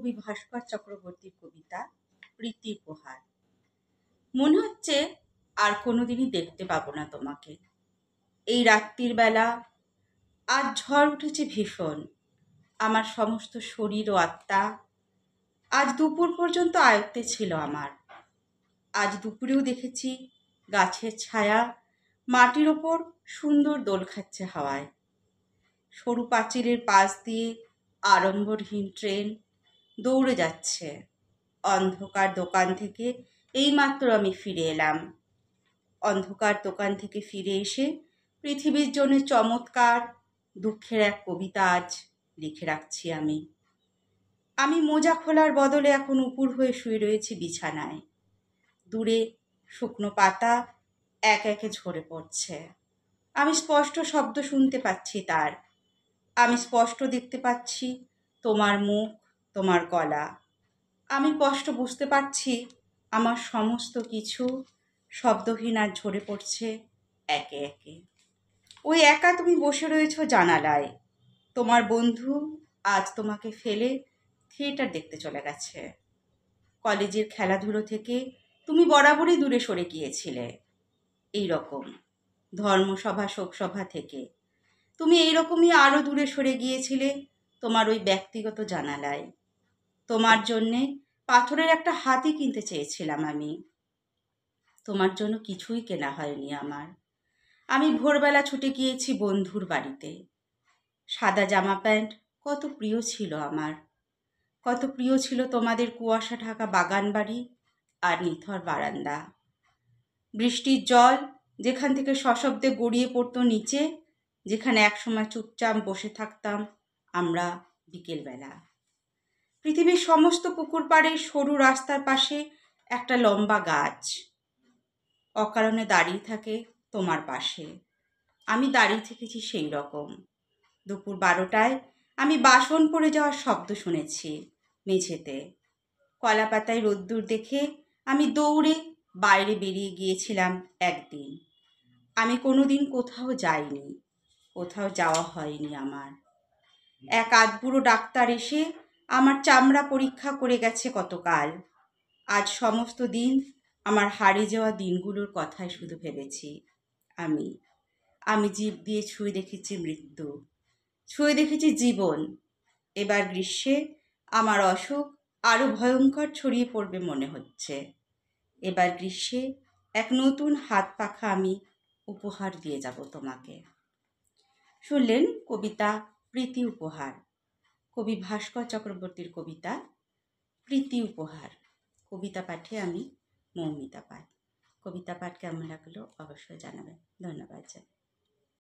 কবি ভাস্কর চক্রবর্তীর কবিতা প্রীতি উপহার। মনে হচ্ছে আর কোনোদিনই দেখতে পাবো না তোমাকে। এই রাত্রির বেলা আজ ঝড় উঠেছে ভীষণ, আমার সমস্ত শরীর ও আত্মা আজ দুপুর পর্যন্ত আয়ত্তে ছিল আমার। আজ দুপুরেও দেখেছি গাছের ছায়া মাটির ওপর সুন্দর দোল খাচ্ছে হাওয়ায়। সরু পাঁচিলের পাশ দিয়ে আড়ম্বরহীন ট্রেন দৌড়ে যাচ্ছে। অন্ধকার দোকান থেকে এইমাত্র আমি ফিরে এলাম। অন্ধকার দোকান থেকে ফিরে এসে পৃথিবীর জন্য চমৎকার দুঃখের এক কবিতা আজ লিখে রাখছি আমি। আমি মোজা খোলার বদলে এখন উপুর হয়ে শুয়ে রয়েছি বিছানায়। দূরে শুকনো পাতা এক একে ঝরে পড়ছে। আমি স্পষ্ট শব্দ শুনতে পাচ্ছি তার। আমি স্পষ্ট দেখতে পাচ্ছি তোমার মুখ, তোমার গলা। আমি স্পষ্ট বুঝতে পারছি আমার সমস্ত কিছু শব্দহীন আর ঝরে পড়ছে একে একে। ওই একা তুমি বসে রয়েছো জানালায়। তোমার বন্ধু আজ তোমাকে ফেলে থিয়েটার দেখতে চলে গেছে। কলেজের খেলাধুলো থেকে তুমি বরাবরই দূরে সরে গিয়েছিলে। এই রকম ধর্মসভা শোকসভা থেকে তুমি এইরকমই আরও দূরে সরে গিয়েছিলে তোমার ওই ব্যক্তিগত জানালায়। তোমার জন্যে পাথরের একটা হাতি কিনতে চেয়েছিলাম আমি। তোমার জন্য কিছুই কেনা হয়নি আমার। আমি ভোরবেলা ছুটে গিয়েছি বন্ধুর বাড়িতে। সাদা জামা প্যান্ট কত প্রিয় ছিল আমার। কত প্রিয় ছিল তোমাদের কুয়াশা ঢাকা বাগান বাড়ি আর নিথর বারান্দা। বৃষ্টির জল যেখান থেকে সশব্দে গড়িয়ে পড়তো নিচে, যেখানে একসময় চুপচাপ বসে থাকতাম আমরা বিকেলবেলা। পৃথিবীর সমস্ত পুকুর পাড়ে সরু রাস্তার পাশে একটা লম্বা গাছ অকারণে দাঁড়িয়ে থাকে তোমার পাশে। আমি দাঁড়িয়ে থেকেছি সেই রকম। দুপুর 12টায় আমি বাসন পড়ে যাওয়ার শব্দ শুনেছি মেঝেতে। কলা পাতায় রোদ্দুর দেখে আমি দৌড়ে বাইরে বেরিয়ে গিয়েছিলাম একদিন। আমি কোনোদিন কোথাও যাইনি, কোথাও যাওয়া হয়নি আমার। এক আধবুড়ো ডাক্তার এসে আমার চামড়া পরীক্ষা করে গেছে কতকাল। আজ সমস্ত দিন আমার হারিয়ে যাওয়া দিনগুলোর কথাই শুধু ভেবেছি। আমি জিভ দিয়ে ছুঁয়ে দেখেছি মৃত্যু, ছুঁয়ে দেখেছি জীবন। এবার গ্রীষ্মে আমার অসুখ আরও ভয়ঙ্কর ছড়িয়ে পড়বে মনে হচ্ছে। এবার গ্রীষ্মে এক নতুন হাত পাখা আমি উপহার দিয়ে যাব তোমাকে। শুনলেন কবিতা প্রীতি উপহার, কবি ভাস্কর চক্রবর্তীর কবিতা প্রীতি উপহার। কবিতা পাঠে আমি মৌমিতা পাল। কবিতা পাঠ কেমন লাগলো অবশ্যই জানাবেন। ধন্যবাদ।